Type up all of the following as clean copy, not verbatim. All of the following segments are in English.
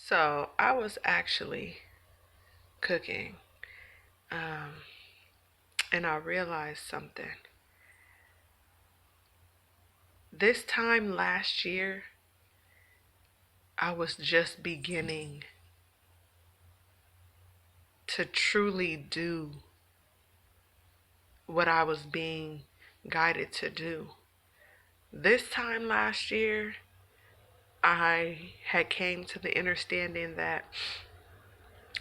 So I was actually cooking, um, and I realized something. This time last year, I was just beginning to truly do what I was being guided to do. This time last year, I had came to the understanding that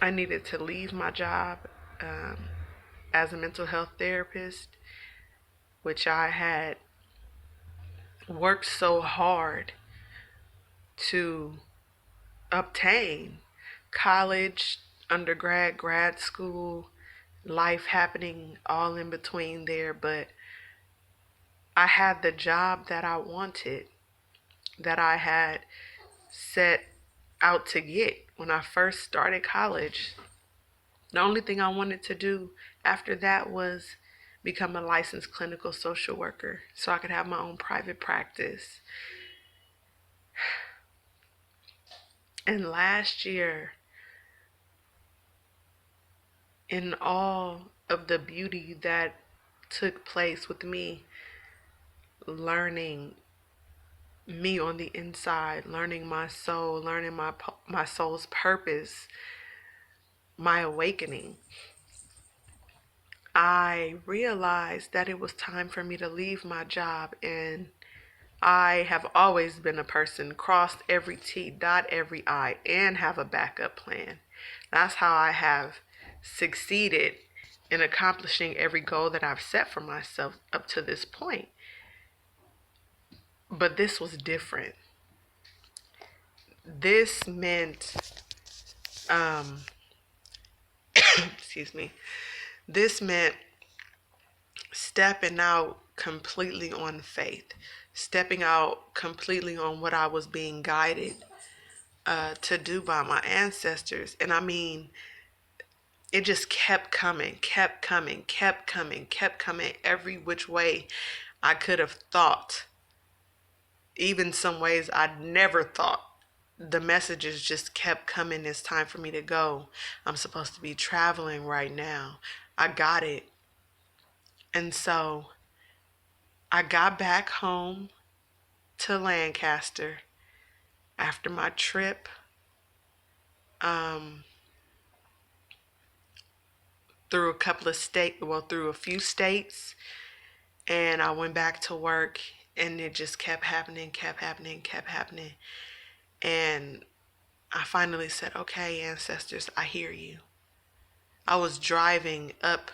I needed to leave my job um, as a mental health therapist, which I had worked so hard to obtain. College, undergrad, grad school, life happening all in between there, but I had the job that I wanted, that I had set out to get when I first started college. The only thing I wanted to do after that was become a licensed clinical social worker so I could have my own private practice. And last year, in all of the beauty that took place with me, learning me on the inside, learning my soul, learning my soul's purpose, my awakening, I realized that it was time for me to leave my job. And I have always been a person, crossed every T, dot every I, and have a backup plan. That's how I have succeeded in accomplishing every goal that I've set for myself up to this point. But this was different. This meant, um, excuse me, this meant stepping out completely on faith, stepping out completely on what I was being guided to do by my ancestors. And I mean, it just kept coming, kept coming, kept coming, kept coming every which way I could have thought. Even some ways I'd never thought. The messages just kept coming. It's time for me to go. I'm supposed to be traveling right now. I got it. And so I got back home to Lancaster after my trip um, through a couple of through a few states, and I went back to work, and it just kept happening, kept happening, kept happening. And I finally said, okay, ancestors, I hear you. I was driving up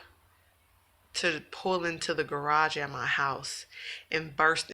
to pull into the garage at my house and burst